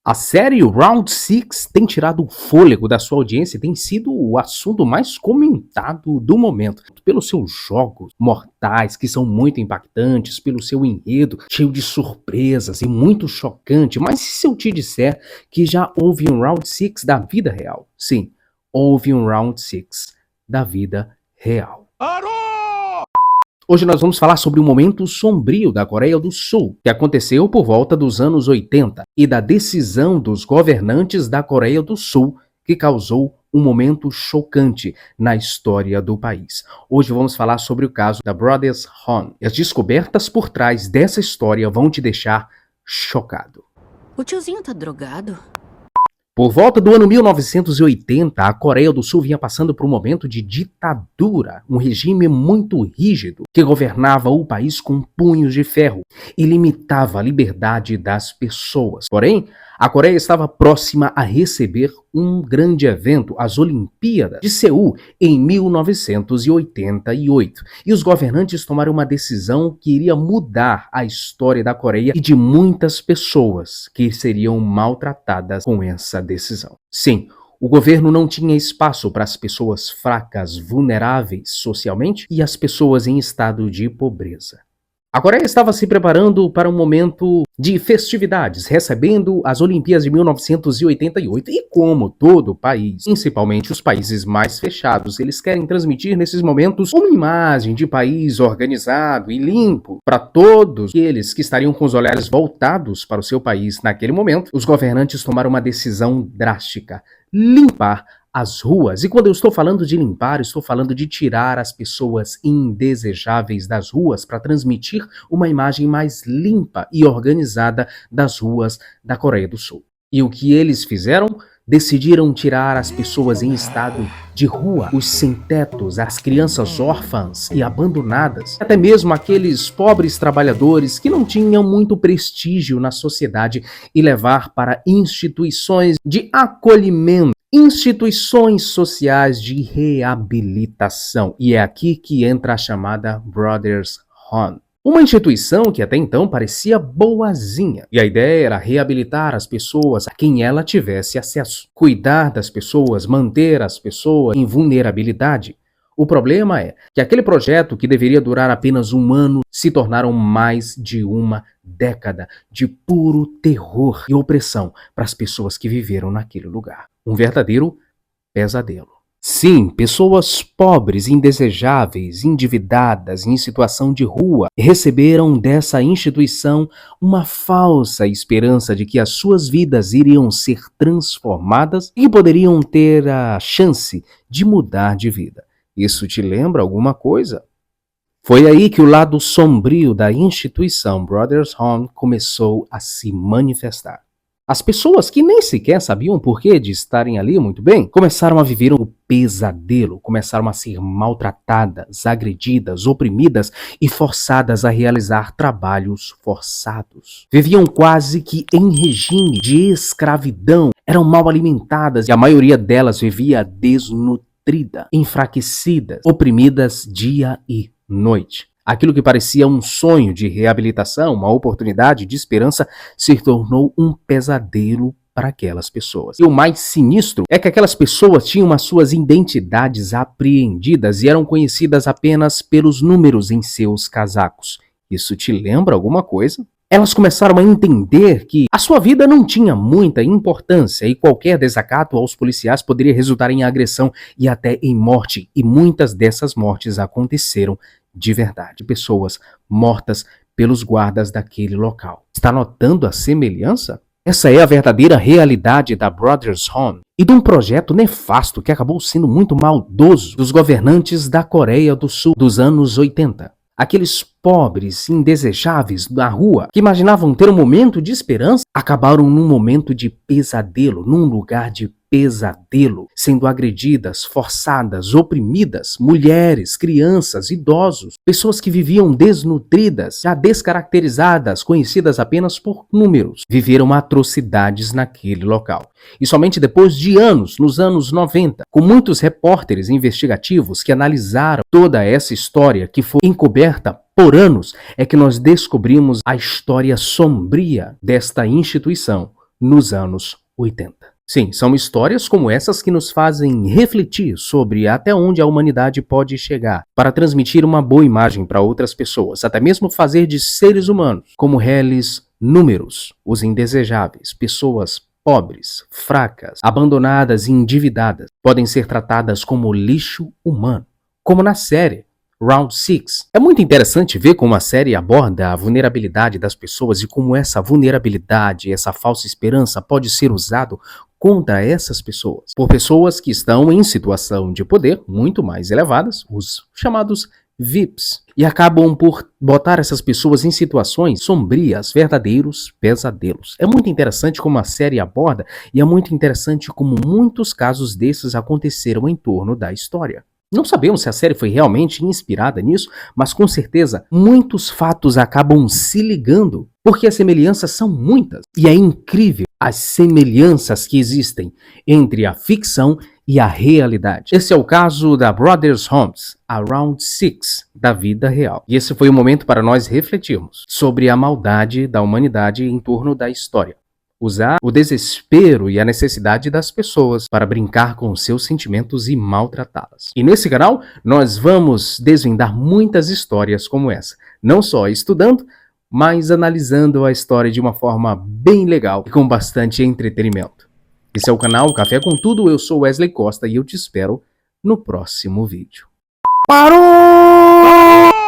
A série Round Six tem tirado o fôlego da sua audiência e tem sido o assunto mais comentado do momento. Pelos seus jogos mortais, que são muito impactantes, pelo seu enredo, cheio de surpresas e muito chocante. Mas e se eu te disser que já houve um Round Six da vida real? Sim, houve um Round Six da vida real. Hoje nós vamos falar sobre um momento sombrio da Coreia do Sul, que aconteceu por volta dos anos 80, e da decisão dos governantes da Coreia do Sul, que causou um momento chocante na história do país. Hoje vamos falar sobre o caso da Brothers Han. E as descobertas por trás dessa história vão te deixar chocado. O tiozinho tá drogado? Por volta do ano 1980, a Coreia do Sul vinha passando por um momento de ditadura, um regime muito rígido que governava o país com punhos de ferro e limitava a liberdade das pessoas. Porém, a Coreia estava próxima a receber um grande evento, as Olimpíadas de Seul, em 1988. E os governantes tomaram uma decisão que iria mudar a história da Coreia e de muitas pessoas que seriam maltratadas com essa decisão. Sim, o governo não tinha espaço para as pessoas fracas, vulneráveis socialmente e as pessoas em estado de pobreza. A Coreia estava se preparando para um momento de festividades, recebendo as Olimpíadas de 1988. E como todo país, principalmente os países mais fechados, eles querem transmitir nesses momentos uma imagem de país organizado e limpo para todos aqueles que estariam com os olhares voltados para o seu país naquele momento. Os governantes tomaram uma decisão drástica: limpar as ruas. E quando eu estou falando de limpar, estou falando de tirar as pessoas indesejáveis das ruas para transmitir uma imagem mais limpa e organizada das ruas da Coreia do Sul. E o que eles fizeram? Decidiram tirar as pessoas em estado de rua, os sem-tetos, as crianças órfãs e abandonadas, até mesmo aqueles pobres trabalhadores que não tinham muito prestígio na sociedade, e levar para instituições de acolhimento, instituições sociais de reabilitação. E é aqui que entra a chamada Brothers Han. Uma instituição que até então parecia boazinha. E a ideia era reabilitar as pessoas a quem ela tivesse acesso. Cuidar das pessoas, manter as pessoas em vulnerabilidade. O problema é que aquele projeto, que deveria durar apenas um ano, se tornaram mais de uma década de puro terror e opressão para as pessoas que viveram naquele lugar. Um verdadeiro pesadelo. Sim, pessoas pobres, indesejáveis, endividadas, em situação de rua, receberam dessa instituição uma falsa esperança de que as suas vidas iriam ser transformadas e poderiam ter a chance de mudar de vida. Isso te lembra alguma coisa? Foi aí que o lado sombrio da instituição Brothers Han começou a se manifestar. As pessoas que nem sequer sabiam o porquê de estarem ali muito bem, começaram a viver um pesadelo, começaram a ser maltratadas, agredidas, oprimidas e forçadas a realizar trabalhos forçados. Viviam quase que em regime de escravidão, eram mal alimentadas e a maioria delas vivia desnutrida, enfraquecidas, oprimidas dia e noite. Aquilo que parecia um sonho de reabilitação, uma oportunidade de esperança, se tornou um pesadelo para aquelas pessoas. E o mais sinistro é que aquelas pessoas tinham as suas identidades apreendidas e eram conhecidas apenas pelos números em seus casacos. Isso te lembra alguma coisa? Elas começaram a entender que a sua vida não tinha muita importância e qualquer desacato aos policiais poderia resultar em agressão e até em morte. E muitas dessas mortes aconteceram de verdade. Pessoas mortas pelos guardas daquele local. Está notando a semelhança? Essa é a verdadeira realidade da Brothers Han e de um projeto nefasto que acabou sendo muito maldoso dos governantes da Coreia do Sul dos anos 80. Aqueles pobres, indesejáveis na rua, que imaginavam ter um momento de esperança, acabaram num momento de pesadelo, num lugar de pesadelo, sendo agredidas, forçadas, oprimidas, mulheres, crianças, idosos, pessoas que viviam desnutridas, já descaracterizadas, conhecidas apenas por números, viveram atrocidades naquele local. E somente depois de anos, nos anos 90, com muitos repórteres investigativos que analisaram toda essa história que foi encoberta por anos, é que nós descobrimos a história sombria desta instituição, nos anos 80. Sim, são histórias como essas que nos fazem refletir sobre até onde a humanidade pode chegar para transmitir uma boa imagem para outras pessoas, até mesmo fazer de seres humanos como reles números, os indesejáveis, pessoas pobres, fracas, abandonadas e endividadas, podem ser tratadas como lixo humano, como na série Round 6. É muito interessante ver como a série aborda a vulnerabilidade das pessoas e como essa vulnerabilidade, essa falsa esperança pode ser usado contra essas pessoas, por pessoas que estão em situação de poder muito mais elevadas, os chamados VIPs, e acabam por botar essas pessoas em situações sombrias, verdadeiros pesadelos. É muito interessante como a série aborda e é muito interessante como muitos casos desses aconteceram em torno da história. Não sabemos se a série foi realmente inspirada nisso, mas com certeza muitos fatos acabam se ligando, porque as semelhanças são muitas. E é incrível as semelhanças que existem entre a ficção e a realidade. Esse é o caso da Brothers Holmes, a Round 6 da vida real. E esse foi o momento para nós refletirmos sobre a maldade da humanidade em torno da história. Usar o desespero e a necessidade das pessoas para brincar com seus sentimentos e maltratá-las. E nesse canal, nós vamos desvendar muitas histórias como essa. Não só estudando, mas analisando a história de uma forma bem legal e com bastante entretenimento. Esse é o canal Café com Tudo, eu sou Wesley Costa e eu te espero no próximo vídeo. Parou!